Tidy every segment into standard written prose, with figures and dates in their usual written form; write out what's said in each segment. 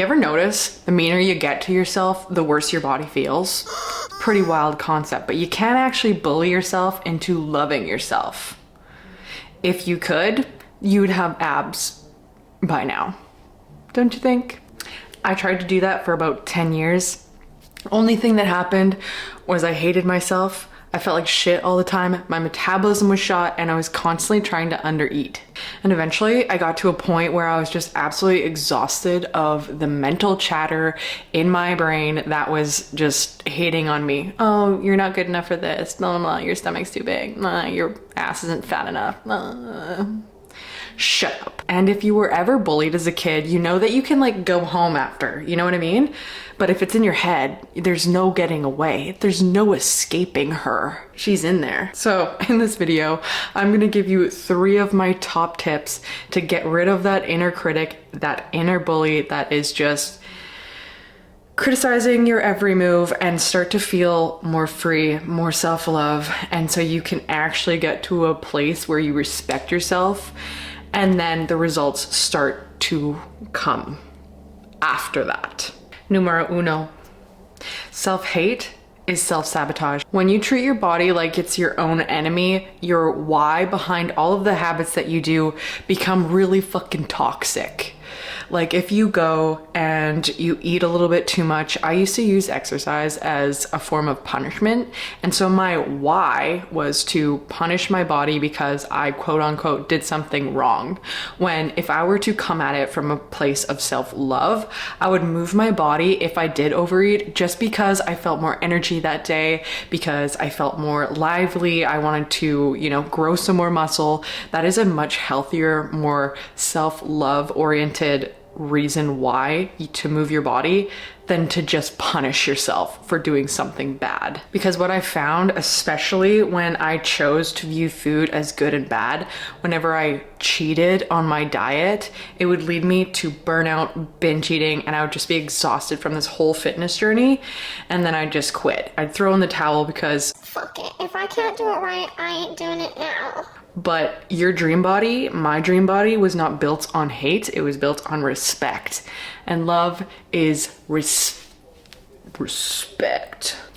You ever notice the meaner you get to yourself, the worse your body feels? Pretty wild concept, but you can't actually bully yourself into loving yourself. If you could, you would have abs by now. Don't you think? I tried to do that for about 10 years. Only thing that happened was I hated myself. I felt like shit all the time. My metabolism was shot and I was constantly trying to undereat. And eventually I got to a point where I was just absolutely exhausted of the mental chatter in my brain that was just hating on me. Oh, you're not good enough for this. Blah, blah, blah. Your stomach's too big. Your ass isn't fat enough. Shut up. And if you were ever bullied as a kid, you know that you can like go home after, you know what I mean? But if it's in your head, there's no getting away. There's no escaping her. She's in there. So in this video, I'm gonna give you 3 of my top tips to get rid of that inner critic, that inner bully that is just criticizing your every move, and start to feel more free, more self-love. And so you can actually get to a place where you respect yourself, and then the results start to come after that. Numero 1. Self-hate is self-sabotage. When you treat your body like it's your own enemy, your why behind all of the habits that you do become really fucking toxic. Like if you go and you eat a little bit too much, I used to use exercise as a form of punishment. And so my why was to punish my body because I quote unquote did something wrong. When if I were to come at it from a place of self-love, I would move my body if I did overeat just because I felt more energy that day, because I felt more lively. I wanted to, grow some more muscle. That is a much healthier, more self-love oriented reason why to move your body than to just punish yourself for doing something bad. Because what I found, especially when I chose to view food as good and bad, whenever I cheated on my diet, it would lead me to burnout, binge eating, and I would just be exhausted from this whole fitness journey. And then I'd just quit. I'd throw in the towel because fuck it, if I can't do it right, I ain't doing it now. But your dream body, my dream body, was not built on hate. It was built on respect. And love is respect.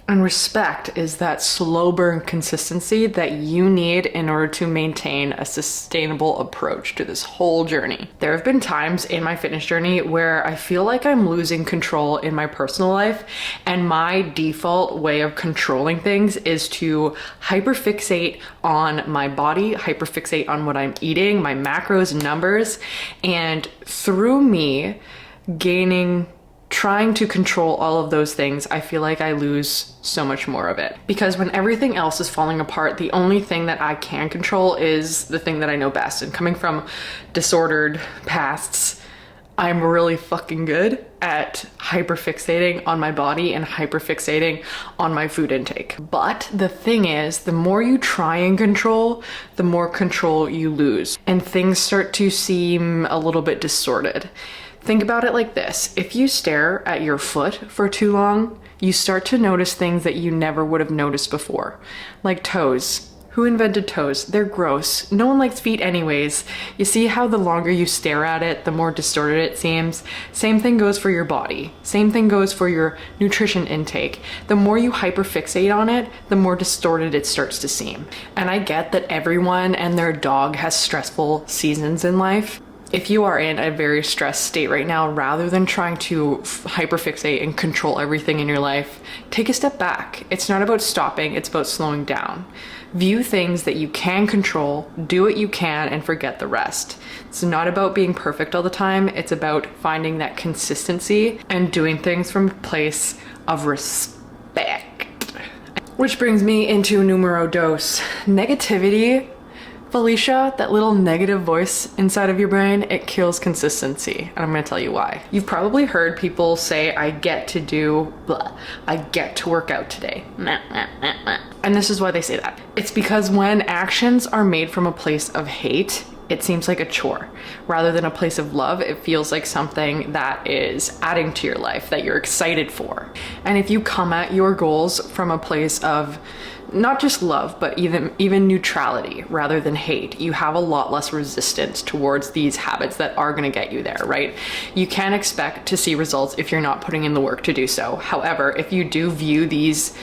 And respect is that slow burn consistency that you need in order to maintain a sustainable approach to this whole journey. There have been times in my fitness journey where I feel like I'm losing control in my personal life, and my default way of controlling things is to hyperfixate on my body, hyperfixate on what I'm eating, my macros, numbers, and through me trying to control all of those things, I feel like I lose so much more of it. Because when everything else is falling apart, the only thing that I can control is the thing that I know best. And coming from disordered pasts, I'm really fucking good at hyperfixating on my body and hyperfixating on my food intake. But the thing is, the more you try and control, the more control you lose. And things start to seem a little bit distorted. Think about it like this. If you stare at your foot for too long, you start to notice things that you never would have noticed before. Like toes. Who invented toes? They're gross. No one likes feet anyways. You see how the longer you stare at it, the more distorted it seems? Same thing goes for your body. Same thing goes for your nutrition intake. The more you hyperfixate on it, the more distorted it starts to seem. And I get that everyone and their dog has stressful seasons in life. If you are in a very stressed state right now, rather than trying to hyperfixate and control everything in your life, take a step back. It's not about stopping, it's about slowing down. View things that you can control, do what you can, and forget the rest. It's not about being perfect all the time, it's about finding that consistency and doing things from a place of respect. Which brings me into numero dos. Negativity, Felicia, that little negative voice inside of your brain, it kills consistency. And I'm gonna tell you why. You've probably heard people say, I get to do blah. I get to work out today. And this is why they say that. It's because when actions are made from a place of hate, it seems like a chore. Rather than a place of love, it feels like something that is adding to your life, that you're excited for. And if you come at your goals from a place of not just love, but even neutrality rather than hate, you have a lot less resistance towards these habits that are going to get you there, right? You can't expect to see results if you're not putting in the work to do so. However, if you do view these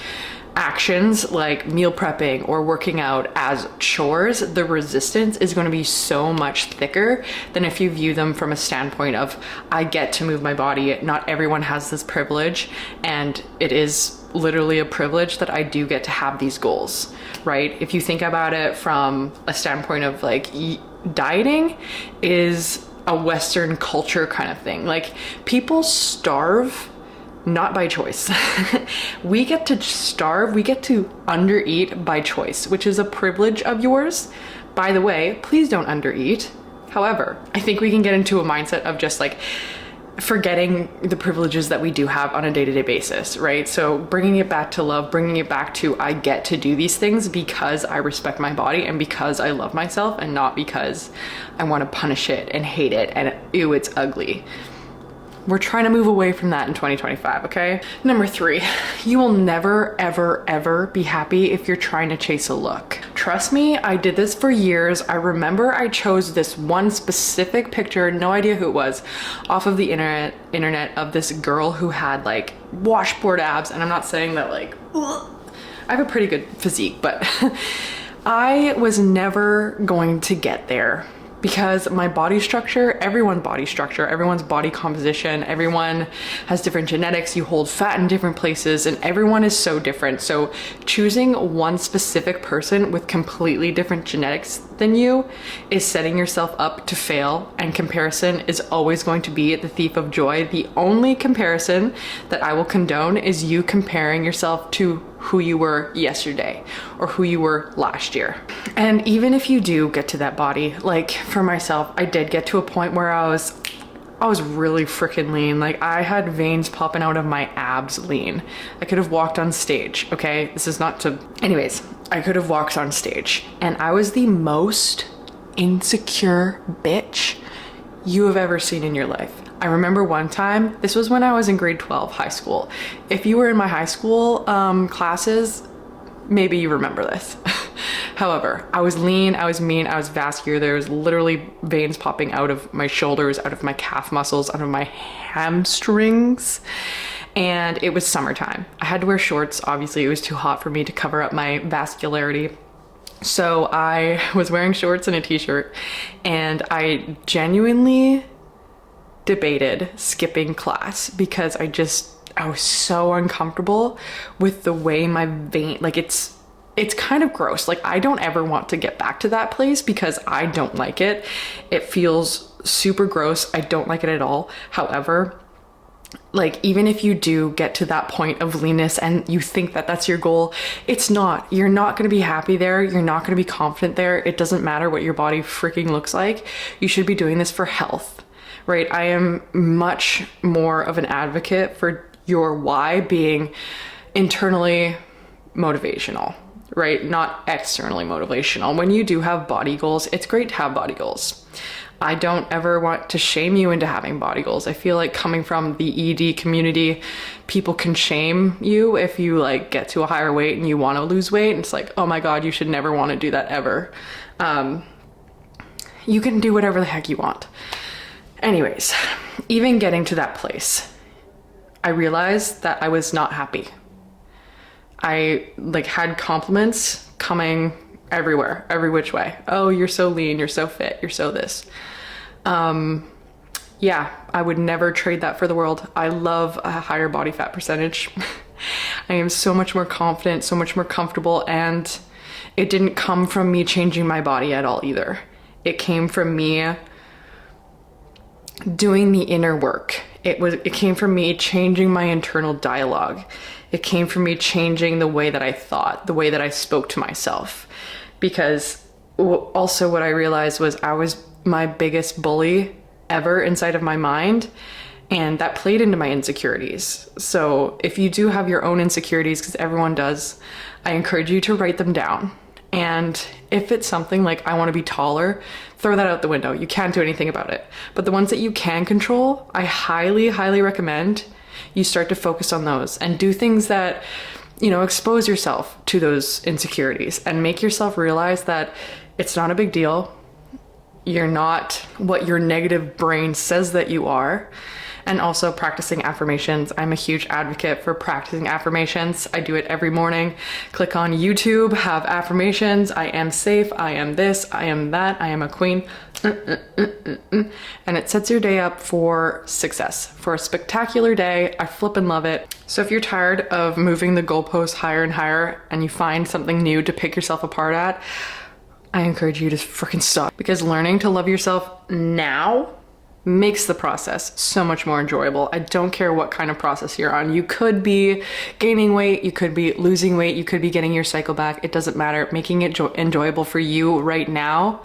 actions like meal prepping or working out as chores, the resistance is going to be so much thicker than if you view them from a standpoint of, I get to move my body. Not everyone has this privilege, and it is literally a privilege that I do get to have these goals, right? If you think about it from a standpoint of like dieting is a Western culture kind of thing. Like, people starve not by choice. We get to starve, we get to undereat by choice, which is a privilege of yours. By the way, please don't undereat. However, I think we can get into a mindset of just like forgetting the privileges that we do have on a day-to-day basis, right? So bringing it back to love, bringing it back to, I get to do these things because I respect my body and because I love myself, and not because I want to punish it and hate it and ew, it's ugly. We're trying to move away from that in 2025, okay? Number 3, you will never, ever, ever be happy if you're trying to chase a look. Trust me, I did this for years. I remember I chose this one specific picture, no idea who it was, off of the internet of this girl who had like washboard abs. And I'm not saying that like, ugh. I have a pretty good physique, but I was never going to get there. Because my body structure, everyone's body composition, everyone has different genetics, you hold fat in different places, and everyone is so different. So choosing one specific person with completely different genetics than you is setting yourself up to fail, and comparison is always going to be the thief of joy. The only comparison that I will condone is you comparing yourself to who you were yesterday or who you were last year. And even if you do get to that body, like for myself, I did get to a point where I was really freaking lean. Like, I had veins popping out of my abs lean. I could have walked on stage, okay? This is not to... Anyways, I could have walked on stage, and I was the most insecure bitch you have ever seen in your life. I remember one time, this was when I was in grade 12, high school. If you were in my high school classes, maybe you remember this. However, I was lean, I was mean, I was vascular. There was literally veins popping out of my shoulders, out of my calf muscles, out of my hamstrings. And it was summertime. I had to wear shorts. Obviously, it was too hot for me to cover up my vascularity. So I was wearing shorts and a t-shirt, and I genuinely debated skipping class because I was so uncomfortable with the way my vein, like it's kind of gross. Like, I don't ever want to get back to that place because I don't like it. It feels super gross. I don't like it at all. However, like, even if you do get to that point of leanness and you think that that's your goal, it's not. You're not going to be happy there. You're not going to be confident there. It doesn't matter what your body freaking looks like. You should be doing this for health, right? I am much more of an advocate for your why being internally motivational, right? Not externally motivational. When you do have body goals, it's great to have body goals. I don't ever want to shame you into having body goals. I feel like coming from the ED community, people can shame you if you like get to a higher weight and you want to lose weight. And it's like, oh my God, you should never want to do that ever. You can do whatever the heck you want. Anyways, even getting to that place, I realized that I was not happy. I like had compliments coming everywhere, every which way. Oh, you're so lean, you're so fit, you're so this. Yeah, I would never trade that for the world. I love a higher body fat percentage. I am so much more confident, so much more comfortable, and it didn't come from me changing my body at all either. It came from me doing the inner work. It came from me changing my internal dialogue. It came from me changing the way that I thought, the way that I spoke to myself. Because also what I realized was I was my biggest bully ever inside of my mind, and that played into my insecurities. So if you do have your own insecurities, because everyone does, I encourage you to write them down. And If it's something like I want to be taller, throw that out the window. You can't do anything about it. But the ones that you can control, I highly, highly recommend you start to focus on those and do things that, you know, expose yourself to those insecurities and make yourself realize that it's not a big deal. You're not what your negative brain says that you are. And also practicing affirmations. I'm a huge advocate for practicing affirmations. I do it every morning. Click on YouTube, have affirmations. I am safe. I am this. I am that. I am a queen. And it sets your day up for success, for a spectacular day. I flippin' love it. So if you're tired of moving the goalposts higher and higher and you find something new to pick yourself apart at, I encourage you to freaking stop, because learning to love yourself now makes the process so much more enjoyable. I don't care what kind of process you're on. You could be gaining weight, you could be losing weight, you could be getting your cycle back. It doesn't matter. Making it enjoyable for you right now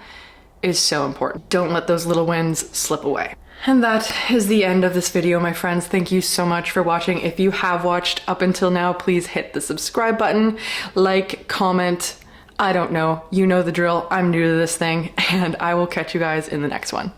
is so important. Don't let those little wins slip away. And that is the end of this video, my friends. Thank you so much for watching. If you have watched up until now, please hit the subscribe button, like, comment. I don't know. You know the drill. I'm new to this thing, and I will catch you guys in the next one.